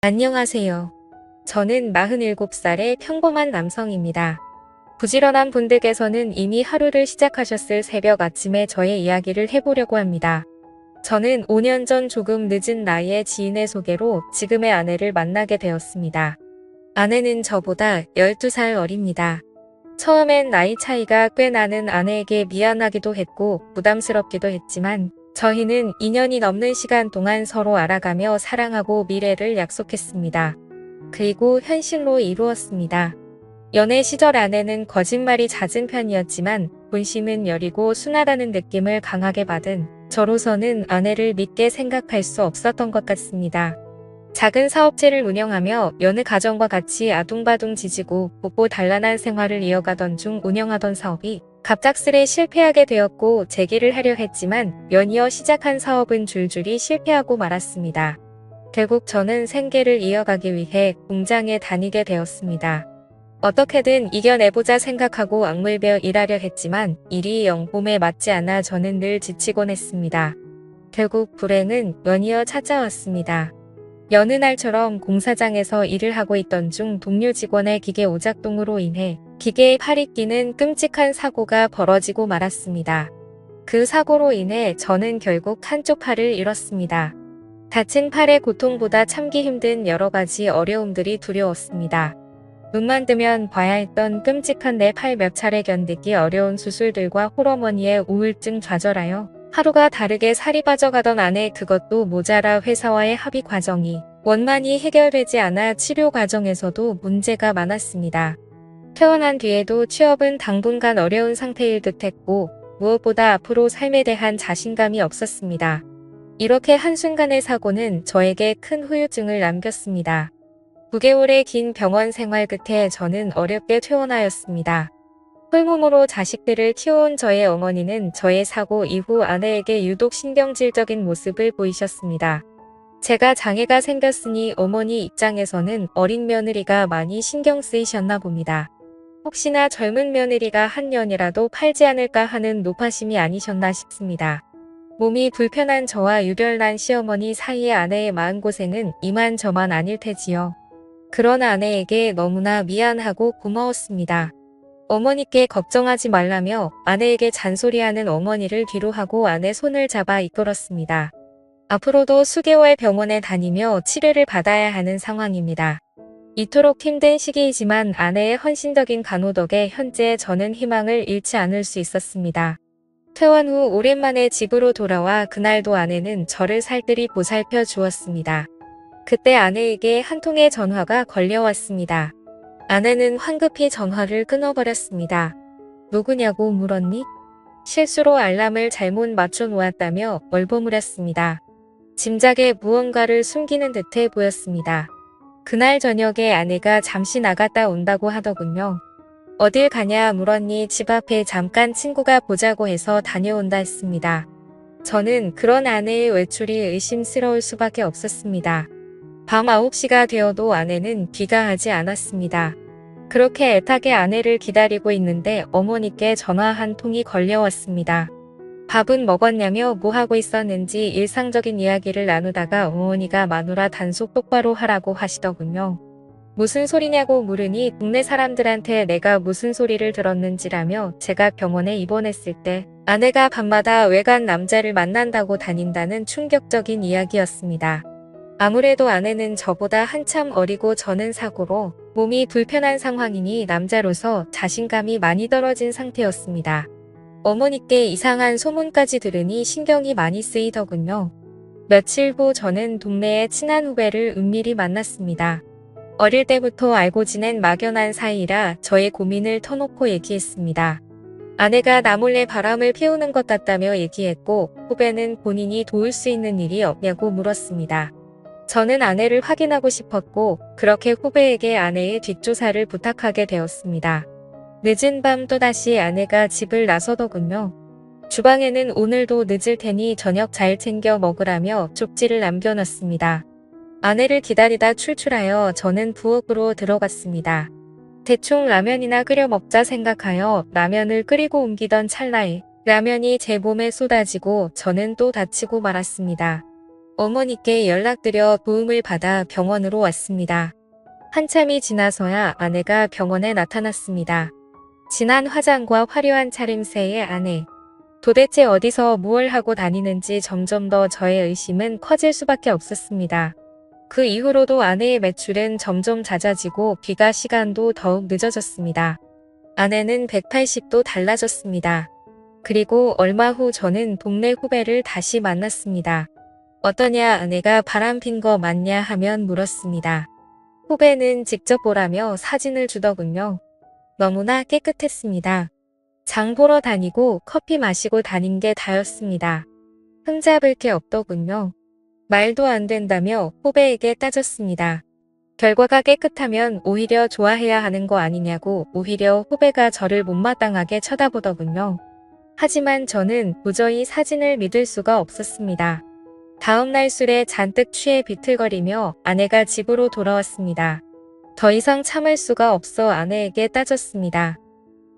안녕하세요. 저는 47살의 평범한 남성입니다. 부지런한 분들께서는 이미 하루를 시작하셨을 새벽 아침에 저의 이야기를 해보려고 합니다. 저는 5년 전 조금 늦은 나이에 지인의 소개로 지금의 아내를 만나게 되었습니다. 아내는 저보다 12살 어립니다. 처음엔 나이 차이가 꽤 나는 아내에게 미안하기도 했고 부담스럽기도 했지만 저희는 2년이 넘는 시간 동안 서로 알아가며 사랑하고 미래를 약속했습니다. 그리고 현실로 이루었습니다. 연애 시절 아내는 거짓말이 잦은 편이었지만 본심은 여리고 순하다는 느낌을 강하게 받은 저로서는 아내를 믿게 생각할 수 없었던 것 같습니다. 작은 사업체를 운영하며 여느 가정과 같이 아둥바둥 지지고 뽀뽀 단란한 생활을 이어가던 중 운영하던 사업이 갑작스레 실패하게 되었고 재기를 하려 했지만 연이어 시작한 사업은 줄줄이 실패하고 말았습니다. 결국 저는 생계를 이어가기 위해 공장에 다니게 되었습니다. 어떻게든 이겨내보자 생각하고 악물며 일하려 했지만 일이 영 몸에 맞지 않아 저는 늘 지치곤 했습니다. 결국 불행은 연이어 찾아왔습니다. 여느 날처럼 공사장에서 일을 하고 있던 중 동료 직원의 기계 오작동으로 인해 기계의 팔이 끼는 끔찍한 사고가 벌어지고 말았습니다. 그 사고로 인해 저는 결국 한쪽 팔을 잃었습니다. 다친 팔의 고통보다 참기 힘든 여러 가지 어려움들이 두려웠습니다. 눈만 뜨면 봐야 했던 끔찍한 내 팔 몇 차례 견디기 어려운 수술들과 홀어머니의 우울증 좌절하여 하루가 다르게 살이 빠져가던 아내, 그것도 모자라 회사와의 합의 과정이 원만히 해결되지 않아 치료 과정에서도 문제가 많았습니다. 퇴원한 뒤에도 취업은 당분간 어려운 상태일 듯했고 무엇보다 앞으로 삶에 대한 자신감이 없었습니다. 이렇게 한순간의 사고는 저에게 큰 후유증을 남겼습니다. 9개월의 긴 병원 생활 끝에 저는 어렵게 퇴원하였습니다. 홀몸으로 자식들을 키워온 저의 어머니는 저의 사고 이후 아내에게 유독 신경질적인 모습을 보이셨습니다. 제가 장애가 생겼으니 어머니 입장에서는 어린 며느리가 많이 신경 쓰이셨나 봅니다. 혹시나 젊은 며느리가 한 년이라도 팔지 않을까 하는 노파심이 아니셨나 싶습니다. 몸이 불편한 저와 유별난 시어머니 사이의 아내의 마음고생은 이만저만 아닐 테지요. 그런 아내에게 너무나 미안하고 고마웠습니다. 어머니께 걱정하지 말라며 아내에게 잔소리하는 어머니를 뒤로하고 아내 손을 잡아 이끌었습니다. 앞으로도 수개월 병원에 다니며 치료를 받아야 하는 상황입니다. 이토록 힘든 시기이지만 아내의 헌신적인 간호 덕에 현재 저는 희망을 잃지 않을 수 있었습니다. 퇴원 후 오랜만에 집으로 돌아와 그날도 아내는 저를 살뜰히 보살펴 주었습니다. 그때 아내에게 한 통의 전화가 걸려왔습니다. 아내는 황급히 전화를 끊어버렸습니다. 누구냐고 물었니? 실수로 알람을 잘못 맞춰 놓았다며 얼버무렸습니다. 짐작에 무언가를 숨기는 듯해 보였습니다. 그날 저녁에 아내가 잠시 나갔다 온다고 하더군요. 어딜 가냐 물었니? 집 앞에 잠깐 친구가 보자고 해서 다녀온다 했습니다. 저는 그런 아내의 외출이 의심스러울 수밖에 없었습니다. 밤 9시가 되어도 아내는 귀가하지 않았습니다. 그렇게 애타게 아내를 기다리고 있는데 어머니께 전화 한 통이 걸려왔습니다. 밥은 먹었냐며 뭐하고 있었는지 일상적인 이야기를 나누다가 어머니가 마누라 단속 똑바로 하라고 하시더군요. 무슨 소리냐고 물으니 동네 사람들한테 내가 무슨 소리를 들었는지라며 제가 병원에 입원했을 때 아내가 밤마다 외간 남자를 만난다고 다닌다는 충격적인 이야기였습니다. 아무래도 아내는 저보다 한참 어리고 저는 사고로 몸이 불편한 상황이니 남자로서 자신감이 많이 떨어진 상태였습니다. 어머니께 이상한 소문까지 들으니 신경이 많이 쓰이더군요. 며칠 후 저는 동네의 친한 후배를 은밀히 만났습니다. 어릴 때부터 알고 지낸 막연한 사이라 저의 고민을 터놓고 얘기했습니다. 아내가 나 몰래 바람을 피우는 것 같다며 얘기했고 후배는 본인이 도울 수 있는 일이 없냐고 물었습니다. 저는 아내를 확인하고 싶었고 그렇게 후배에게 아내의 뒷조사를 부탁하게 되었습니다. 늦은 밤 또다시 아내가 집을 나서더군요. 주방에는 오늘도 늦을 테니 저녁 잘 챙겨 먹으라며 쪽지를 남겨놨습니다. 아내를 기다리다 출출하여 저는 부엌으로 들어갔습니다. 대충 라면이나 끓여 먹자 생각하여 라면을 끓이고 옮기던 찰나에 라면이 제 몸에 쏟아지고 저는 또 다치고 말았습니다. 어머니께 연락드려 도움을 받아 병원으로 왔습니다. 한참이 지나서야 아내가 병원에 나타났습니다. 진한 화장과 화려한 차림새의 아내. 도대체 어디서 무얼 하고 다니는지 점점 더 저의 의심은 커질 수밖에 없었습니다. 그 이후로도 아내의 매출은 점점 잦아지고 귀가 시간도 더욱 늦어졌습니다. 아내는 180도 달라졌습니다. 그리고 얼마 후 저는 동네 후배를 다시 만났습니다. 어떠냐, 아내가 바람핀 거 맞냐 하면 물었습니다. 후배는 직접 보라며 사진을 주더군요. 너무나 깨끗했습니다. 장 보러 다니고 커피 마시고 다닌 게 다였습니다. 흠잡을 게 없더군요. 말도 안 된다며 후배에게 따졌습니다. 결과가 깨끗하면 오히려 좋아해야 하는 거 아니냐고 오히려 후배가 저를 못마땅하게 쳐다보더군요. 하지만 저는 도저히 사진을 믿을 수가 없었습니다. 다음날 술에 잔뜩 취해 비틀거리며 아내가 집으로 돌아왔습니다. 더 이상 참을 수가 없어 아내에게 따졌습니다.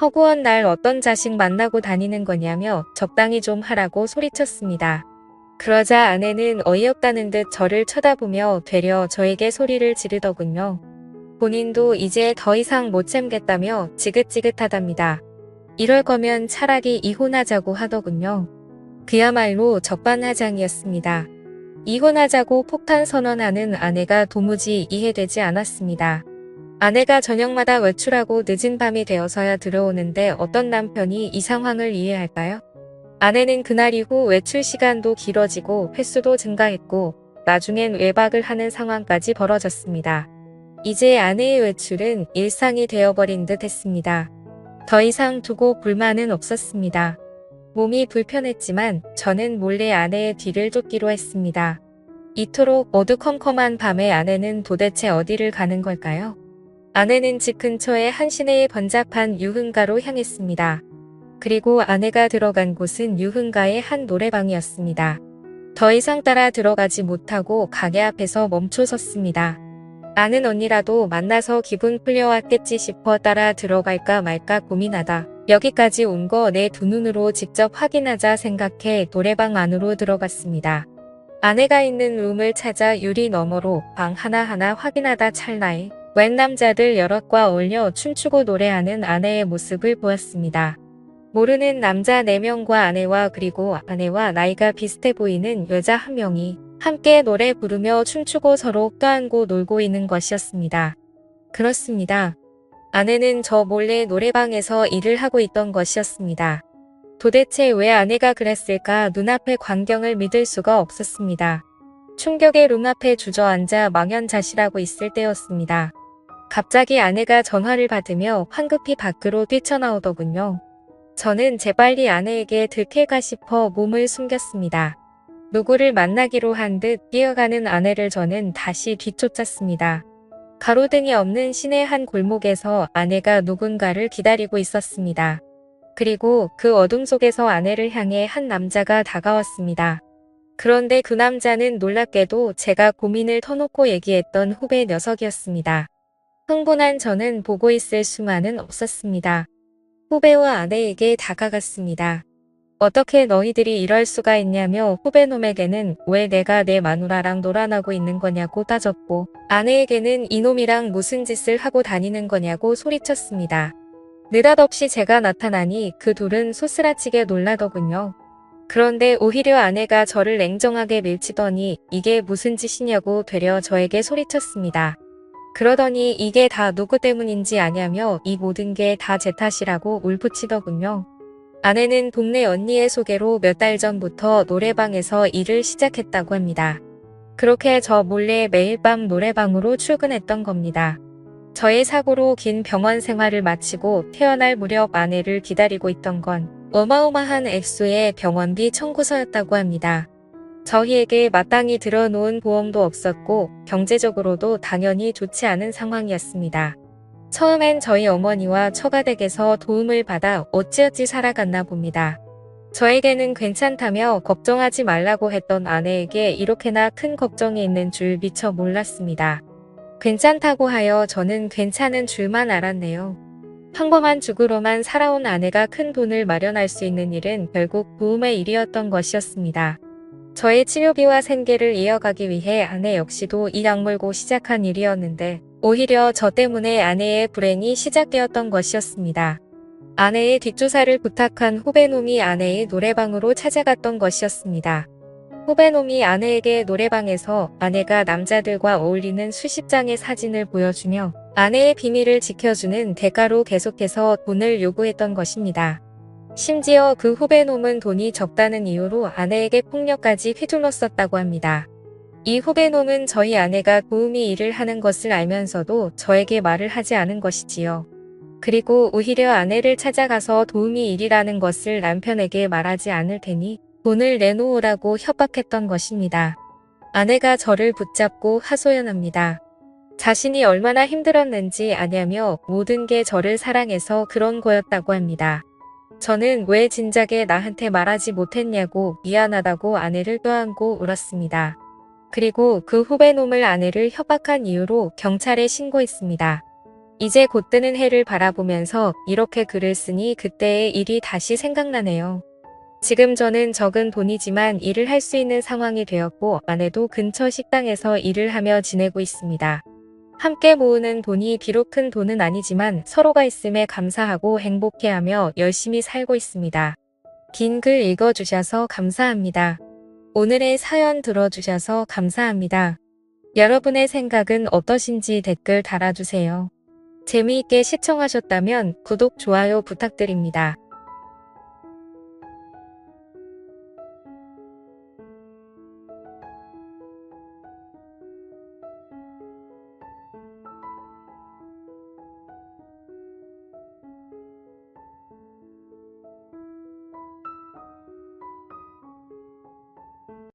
허구한 날 어떤 자식 만나고 다니는 거냐며 적당히 좀 하라고 소리쳤습니다. 그러자 아내는 어이없다는 듯 저를 쳐다보며 되려 저에게 소리를 지르더군요. 본인도 이제 더 이상 못 참겠다며 지긋지긋하답니다. 이럴 거면 차라리 이혼하자고 하더군요. 그야말로 적반하장이었습니다. 이혼하자고 폭탄 선언하는 아내가 도무지 이해되지 않았습니다. 아내가 저녁마다 외출하고 늦은 밤이 되어서야 들어오는데 어떤 남편이 이 상황을 이해할까요? 아내는 그날 이후 외출 시간도 길어지고 횟수도 증가했고 나중엔 외박을 하는 상황까지 벌어졌습니다. 이제 아내의 외출은 일상이 되어버린 듯 했습니다. 더 이상 두고 불만은 없었습니다. 몸이 불편했지만 저는 몰래 아내의 뒤를 쫓기로 했습니다. 이토록 어두컴컴한 밤에 아내는 도대체 어디를 가는 걸까요? 아내는 집 근처의 한 시내의 번잡한 유흥가로 향했습니다. 그리고 아내가 들어간 곳은 유흥가의 한 노래방이었습니다. 더 이상 따라 들어가지 못하고 가게 앞에서 멈춰 섰습니다. 아는 언니라도 만나서 기분 풀려왔겠지 싶어 따라 들어갈까 말까 고민하다 여기까지 온 거 내 두 눈으로 직접 확인하자 생각해 노래방 안으로 들어갔습니다. 아내가 있는 룸을 찾아 유리 너머로 방 하나하나 확인하다 찰나에 웬 남자들 여럿과 어울려 춤추고 노래하는 아내의 모습을 보았습니다. 모르는 남자 4명과 아내와 그리고 아내와 나이가 비슷해 보이는 여자 1명이 함께 노래 부르며 춤추고 서로 껴안고 놀고 있는 것이었습니다. 그렇습니다. 아내는 저 몰래 노래방에서 일을 하고 있던 것이었습니다. 도대체 왜 아내가 그랬을까 눈앞의 광경을 믿을 수가 없었습니다. 충격의 룸 앞에 주저앉아 망연자실하고 있을 때였습니다. 갑자기 아내가 전화를 받으며 황급히 밖으로 뛰쳐나오더군요. 저는 재빨리 아내에게 들킬까 싶어 몸을 숨겼습니다. 누구를 만나기로 한 듯 뛰어가는 아내를 저는 다시 뒤쫓았습니다. 가로등이 없는 시내 한 골목에서 아내가 누군가를 기다리고 있었습니다. 그리고 그 어둠 속에서 아내를 향해 한 남자가 다가왔습니다. 그런데 그 남자는 놀랍게도 제가 고민을 터놓고 얘기했던 후배 녀석이었습니다. 흥분한 저는 보고 있을 수만은 없었습니다. 후배와 아내에게 다가갔습니다. 어떻게 너희들이 이럴 수가 있냐며 후배놈에게는 왜 내가 내 마누라랑 놀아나고 있는 거냐고 따졌고 아내에게는 이놈이랑 무슨 짓을 하고 다니는 거냐고 소리쳤습니다. 느닷없이 제가 나타나니 그 둘은 소스라치게 놀라더군요. 그런데 오히려 아내가 저를 냉정하게 밀치더니 이게 무슨 짓이냐고 되려 저에게 소리쳤습니다. 그러더니 이게 다 누구 때문인지 아냐며 이 모든 게 다 제 탓이라고 울부치더군요. 아내는 동네 언니의 소개로 몇 달 전부터 노래방에서 일을 시작했다고 합니다. 그렇게 저 몰래 매일 밤 노래방으로 출근했던 겁니다. 저의 사고로 긴 병원 생활을 마치고 퇴원할 무렵 아내를 기다리고 있던 건 어마어마한 액수의 병원비 청구서였다고 합니다. 저희에게 마땅히 들어놓은 보험도 없었고 경제적으로도 당연히 좋지 않은 상황이었습니다. 처음엔 저희 어머니와 처가댁에서 도움을 받아 어찌어찌 살아갔나 봅니다. 저에게는 괜찮다며 걱정하지 말라고 했던 아내에게 이렇게나 큰 걱정이 있는 줄 미처 몰랐습니다. 괜찮다고 하여 저는 괜찮은 줄만 알았네요. 평범한 주부로만 살아온 아내가 큰 돈을 마련할 수 있는 일은 결국 부음의 일이었던 것이었습니다. 저의 치료비와 생계를 이어가기 위해 아내 역시도 이 악물고 시작한 일이었는데 오히려 저 때문에 아내의 불행이 시작되었던 것이었습니다. 아내의 뒷조사를 부탁한 후배놈이 아내의 노래방으로 찾아갔던 것이었습니다. 후배놈이 아내에게 노래방에서 아내가 남자들과 어울리는 수십 장의 사진을 보여주며 아내의 비밀을 지켜주는 대가로 계속해서 돈을 요구했던 것입니다. 심지어 그 후배놈은 돈이 적다는 이유로 아내에게 폭력까지 휘둘렀었다고 합니다. 이 후배놈은 저희 아내가 도우미 일을 하는 것을 알면서도 저에게 말을 하지 않은 것이지요. 그리고 오히려 아내를 찾아가서 도우미 일이라는 것을 남편에게 말하지 않을 테니 돈을 내놓으라고 협박했던 것입니다. 아내가 저를 붙잡고 하소연합니다. 자신이 얼마나 힘들었는지 아냐며 모든 게 저를 사랑해서 그런 거였다고 합니다. 저는 왜 진작에 나한테 말하지 못했냐고 미안하다고 아내를 껴안고 울었습니다. 그리고 그 후배놈을 아내를 협박한 이유로 경찰에 신고했습니다. 이제 곧 뜨는 해를 바라보면서 이렇게 글을 쓰니 그때의 일이 다시 생각나네요. 지금 저는 적은 돈이지만 일을 할 수 있는 상황이 되었고 아내도 근처 식당에서 일을 하며 지내고 있습니다. 함께 모으는 돈이 비록 큰 돈은 아니지만 서로가 있음에 감사하고 행복해하며 열심히 살고 있습니다. 긴 글 읽어주셔서 감사합니다. 오늘의 사연 들어주셔서 감사합니다. 여러분의 생각은 어떠신지 댓글 달아주세요. 재미있게 시청하셨다면 구독, 좋아요 부탁드립니다.